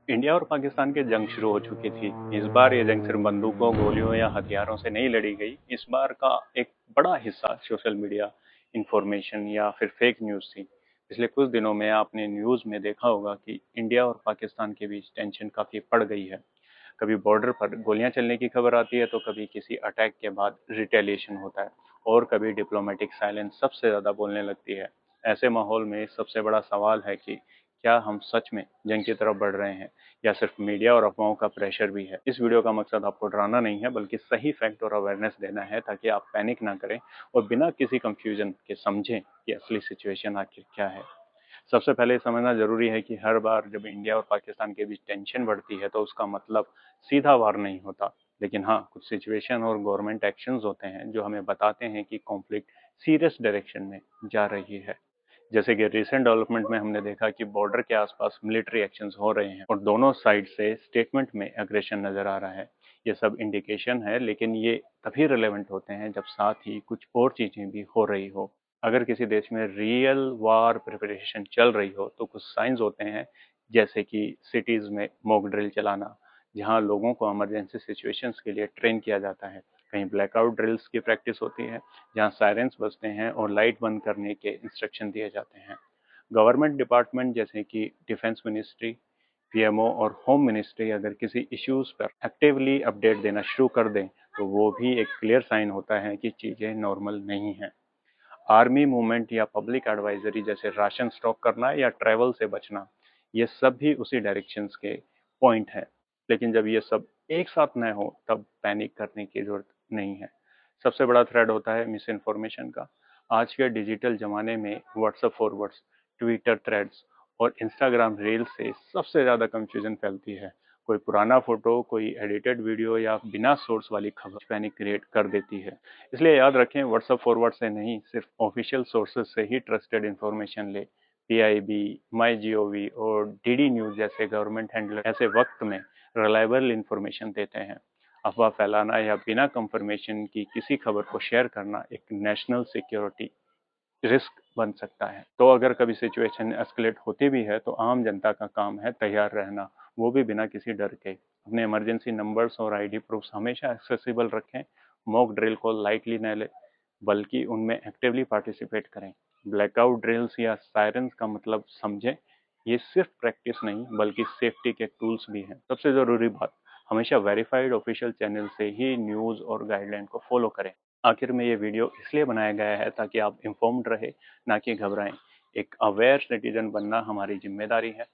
India और पाकिस्तान की जंग शुरू हो चुकी थी। इस बार ये जंग सिर्फ बंदूकों, गोलियों या हथियारों से नहीं लड़ी गई। इस बार का एक बड़ा हिस्सा सोशल मीडिया, इंफॉर्मेशन या फिर फेक न्यूज़ थी। पिछले कुछ दिनों में आपने न्यूज़ में देखा होगा कि इंडिया और पाकिस्तान के बीच टेंशन काफ़ी बढ़ गई है। कभी बॉर्डर पर गोलियां चलने की खबर आती है, तो कभी किसी अटैक के बाद रिटेलिएशन होता है, और कभी डिप्लोमेटिक साइलेंस सबसे ज़्यादा बोलने लगती है। ऐसे माहौल में सबसे बड़ा सवाल है कि क्या हम सच में जंग की तरफ बढ़ रहे हैं, या सिर्फ मीडिया और अफवाहों का प्रेशर भी है। इस वीडियो का मकसद आपको डराना नहीं है, बल्कि सही फैक्ट और अवेयरनेस देना है, ताकि आप पैनिक ना करें और बिना किसी कंफ्यूजन के समझें कि असली सिचुएशन आखिर क्या है। सबसे पहले समझना जरूरी है कि हर बार जब इंडिया और पाकिस्तान के बीच टेंशन बढ़ती है, तो उसका मतलब सीधा वार नहीं होता। लेकिन हाँ, कुछ सिचुएशन और गवर्नमेंट एक्शंस होते हैं जो हमें बताते हैं कि कॉन्फ्लिक्ट सीरियस डायरेक्शन में जा रही है। जैसे कि रिसेंट डेवलपमेंट में हमने देखा कि बॉर्डर के आसपास मिलिट्री एक्शंस हो रहे हैं और दोनों साइड से स्टेटमेंट में एग्रेशन नजर आ रहा है। ये सब इंडिकेशन है, लेकिन ये तभी रिलेवेंट होते हैं जब साथ ही कुछ और चीजें भी हो रही हो। अगर किसी देश में रियल वार प्रिपरेशन चल रही हो, तो कुछ साइंस होते हैं, जैसे कि सिटीज में मॉक ड्रिल चलाना, जहां लोगों को इमरजेंसी सिचुएशंस के लिए ट्रेन किया जाता है। कहीं ब्लैकआउट ड्रिल्स की प्रैक्टिस होती है, जहां सायरेंस बजते हैं और लाइट बंद करने के इंस्ट्रक्शन दिए जाते हैं। गवर्नमेंट डिपार्टमेंट जैसे कि डिफेंस मिनिस्ट्री, पीएमओ और होम मिनिस्ट्री अगर किसी इश्यूज पर एक्टिवली अपडेट देना शुरू कर दें, तो वो भी एक क्लियर साइन होता है कि चीजें नॉर्मल नहीं हैं। आर्मी मूवमेंट या पब्लिक एडवाइजरी, जैसे राशन स्टॉक करना या ट्रैवल से बचना, ये सब भी उसी डायरेक्शंस के पॉइंट है। लेकिन जब ये सब एक साथ न हो, तब पैनिक करने की जरूरत नहीं है। सबसे बड़ा थ्रेड होता है मिस इन्फॉर्मेशन का। आज के डिजिटल जमाने में व्हाट्सएप फॉरवर्ड्स, ट्विटर थ्रेड्स और इंस्टाग्राम रील्स से सबसे ज्यादा कंफ्यूजन फैलती है। कोई पुराना फोटो, कोई एडिटेड वीडियो या बिना सोर्स वाली खबर पैनिक क्रिएट कर देती है। इसलिए याद रखें, व्हाट्सएप फॉरवर्ड से नहीं, सिर्फ ऑफिशियल सोर्सेज से ही ट्रस्टेड इन्फॉर्मेशन ले। पीआईबी, माई जीओवी और डीडी न्यूज जैसे गवर्नमेंट हैंडलर ऐसे वक्त में रिलायबल इन्फॉर्मेशन देते हैं। अफवाह फैलाना या बिना कंफर्मेशन की किसी खबर को शेयर करना एक नेशनल सिक्योरिटी रिस्क बन सकता है। तो अगर कभी सिचुएशन एस्केलेट होती भी है, तो आम जनता का काम है तैयार रहना, वो भी बिना किसी डर के। अपने इमरजेंसी नंबर्स और आईडी प्रूफ्स हमेशा एक्सेसिबल रखें। मॉक ड्रिल को लाइटली न लें, बल्कि उनमें एक्टिवली पार्टिसिपेट करें। ब्लैकआउट ड्रिल्स या सायरन्स का मतलब समझें, ये सिर्फ प्रैक्टिस नहीं, बल्कि सेफ्टी के टूल्स भी हैं। सबसे जरूरी बात, हमेशा वेरीफाइड ऑफिशियल चैनल से ही न्यूज़ और गाइडलाइन को फॉलो करें। आखिर में ये वीडियो इसलिए बनाया गया है ताकि आप इन्फॉर्म्ड रहे, ना कि घबराएं। एक अवेयर सिटीजन बनना हमारी जिम्मेदारी है।